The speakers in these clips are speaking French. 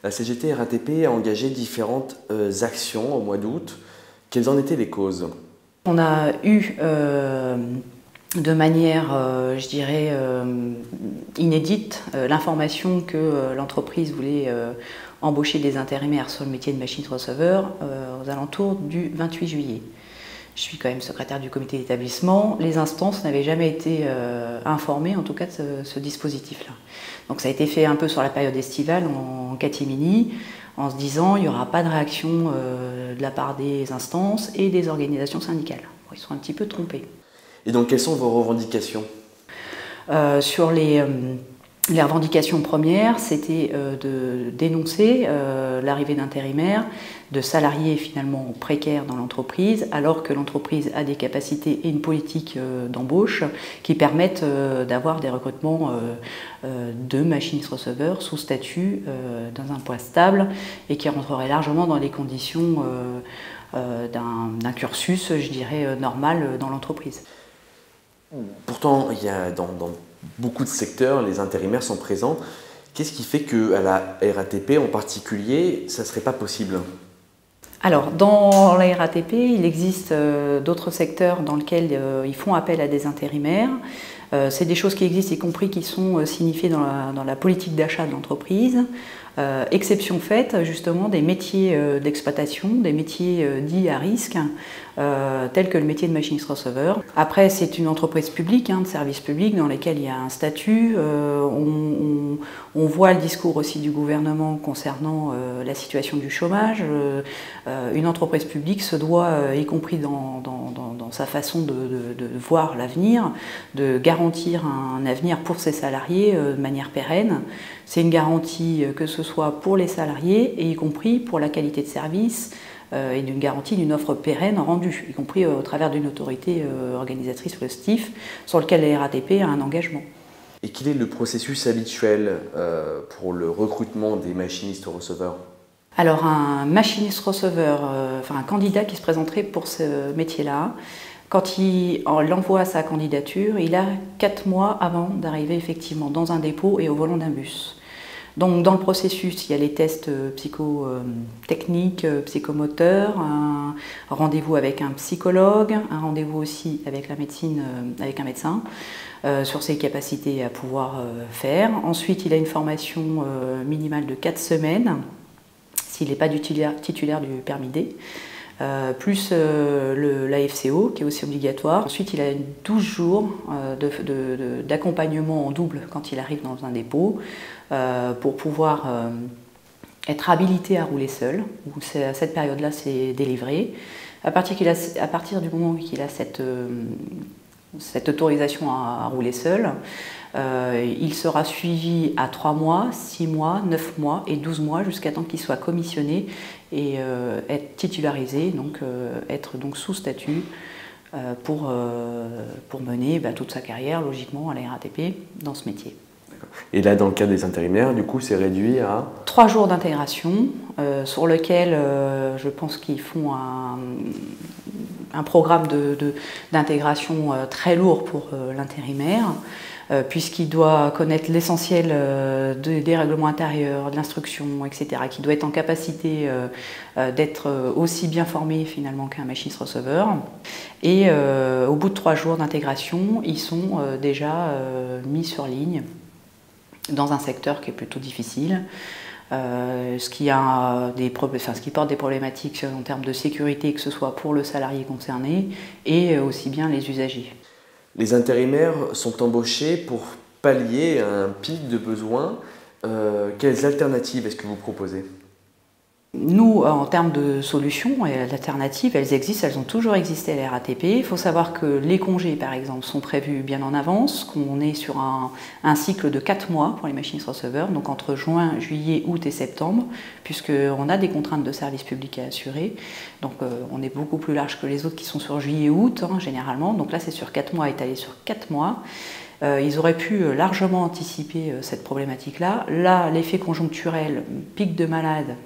La CGT RATP a engagé différentes actions au mois d'août. Quelles en étaient les causes? On a eu de manière, je dirais, inédite, l'information que l'entreprise voulait embaucher des intérimaires sur le métier de machine receveur aux alentours du 28 juillet. Je suis quand même secrétaire du comité d'établissement. Les instances n'avaient jamais été informées, en tout cas, de ce dispositif-là. Donc ça a été fait un peu sur la période estivale, en catimini, en se disant il n'y aura pas de réaction de la part des instances et des organisations syndicales. Ils sont un petit peu trompés. Et donc, quelles sont vos revendications? Sur les revendications premières, c'était de dénoncer l'arrivée d'intérimaires, de salariés finalement précaires dans l'entreprise, alors que l'entreprise a des capacités et une politique d'embauche qui permettent d'avoir des recrutements de machinistes receveurs sous statut dans un poste stable et qui rentreraient largement dans les conditions d'un cursus, je dirais, normal dans l'entreprise. Pourtant, il y a dans beaucoup de secteurs, les intérimaires sont présents. Qu'est-ce qui fait qu'à la RATP en particulier, ça ne serait pas possible? Alors, dans la RATP, il existe d'autres secteurs dans lesquels ils font appel à des intérimaires. C'est des choses qui existent, y compris qui sont signifiées dans la politique d'achat de l'entreprise. Exception faite justement des métiers d'exploitation, des métiers dits à risque, tels que le métier de machiniste receveur. Après, c'est une entreprise publique, de service public, dans lequel il y a un statut. On voit le discours aussi du gouvernement concernant la situation du chômage. Une entreprise publique se doit, y compris dans sa façon de voir l'avenir, de garantir un avenir pour ses salariés de manière pérenne. C'est une garantie que ce soit pour les salariés et y compris pour la qualité de service et d'une garantie d'une offre pérenne rendue, y compris au travers d'une autorité organisatrice, le STIF, sur lequel la RATP a un engagement. Et quel est le processus habituel pour le recrutement des machinistes receveurs? Alors un machiniste receveur, enfin un candidat qui se présenterait pour ce métier-là, quand il envoie sa candidature, il a 4 mois avant d'arriver effectivement dans un dépôt et au volant d'un bus. Donc dans le processus, il y a les tests psychotechniques, psychomoteurs, un rendez-vous avec un psychologue, un rendez-vous aussi avec la médecine, avec un médecin, sur ses capacités à pouvoir faire. Ensuite, il a une formation minimale de 4 semaines, s'il n'est pas titulaire du permis D. Plus la FCO qui est aussi obligatoire. Ensuite, il a 12 jours d'accompagnement en double quand il arrive dans un dépôt pour pouvoir être habilité à rouler seul. À cette période-là, c'est délivré. À partir du moment qu'il a cette autorisation à rouler seul, il sera suivi à 3 mois, 6 mois, 9 mois et 12 mois jusqu'à temps qu'il soit commissionné et être titularisé, donc être donc sous statut pour mener toute sa carrière logiquement à la RATP dans ce métier. Et là, dans le cas des intérimaires, du coup, c'est réduit à 3 jours d'intégration sur lequel je pense qu'ils font un programme d'intégration très lourd pour l'intérimaire, puisqu'il doit connaître l'essentiel des règlements intérieurs, de l'instruction, etc., qui doit être en capacité d'être aussi bien formé finalement qu'un machiniste receveur. Et au bout de 3 jours d'intégration, ils sont déjà mis sur ligne dans un secteur qui est plutôt difficile. Ce qui porte des problématiques en termes de sécurité, que ce soit pour le salarié concerné et aussi bien les usagers. Les intérimaires sont embauchés pour pallier à un pic de besoins. Quelles alternatives est-ce que vous proposez? Nous, en termes de solutions et d'alternatives, elles existent, elles ont toujours existé à la RATP. Il faut savoir que les congés, par exemple, sont prévus bien en avance, qu'on est sur un cycle de 4 mois pour les machinistes receveurs, donc entre juin, juillet, août et septembre, puisqu'on a des contraintes de service public à assurer. Donc on est beaucoup plus large que les autres qui sont sur juillet-août, généralement. Donc là, c'est sur 4 mois, étalé sur 4 mois. Ils auraient pu largement anticiper cette problématique-là. Là, l'effet conjoncturel, pic de malades,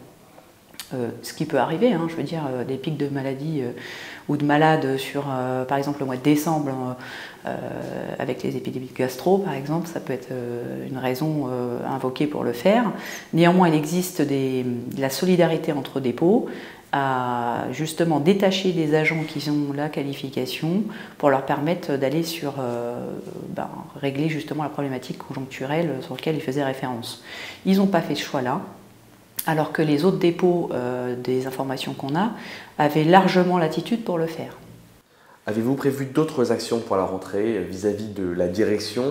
Ce qui peut arriver, hein, je veux dire, des pics de maladies ou de malades sur, par exemple, le mois de décembre, avec les épidémies de gastro, par exemple, ça peut être une raison invoquée pour le faire. Néanmoins, il existe de la solidarité entre dépôts, à justement détacher des agents qui ont la qualification pour leur permettre d'aller sur régler justement la problématique conjoncturelle sur laquelle ils faisaient référence. Ils n'ont pas fait ce choix-là, alors que les autres dépôts des informations qu'on a avaient largement l'attitude pour le faire. Avez-vous prévu d'autres actions pour la rentrée vis-à-vis de la direction,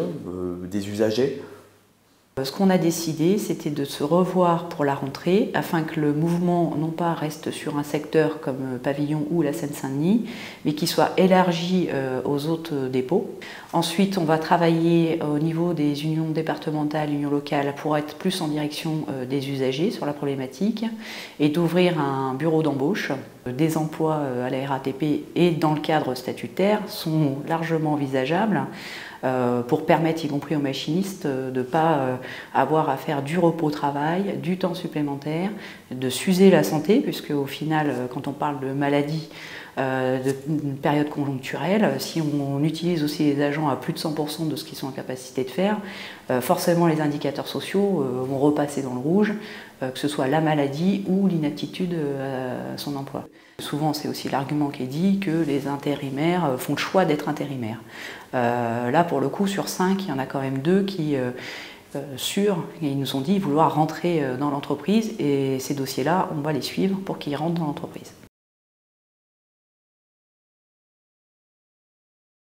des usagers ? Ce qu'on a décidé, c'était de se revoir pour la rentrée afin que le mouvement non pas reste sur un secteur comme Pavillon ou la Seine-Saint-Denis, mais qu'il soit élargi aux autres dépôts. Ensuite, on va travailler au niveau des unions départementales, unions locales, pour être plus en direction des usagers sur la problématique et d'ouvrir un bureau d'embauche. Des emplois à la RATP et dans le cadre statutaire sont largement envisageables pour permettre, y compris aux machinistes, de ne pas avoir à faire du repos-travail, du temps supplémentaire, de s'user la santé, puisque au final, quand on parle de maladie, d'une période conjoncturelle, si on utilise aussi les agents à plus de 100% de ce qu'ils sont en capacité de faire, forcément les indicateurs sociaux vont repasser dans le rouge, que ce soit la maladie ou l'inaptitude à son emploi. Souvent, c'est aussi l'argument qui est dit que les intérimaires font le choix d'être intérimaires. Là, pour le coup, sur 5, il y en a quand même 2 qui, ils nous ont dit vouloir rentrer dans l'entreprise et ces dossiers-là, on va les suivre pour qu'ils rentrent dans l'entreprise.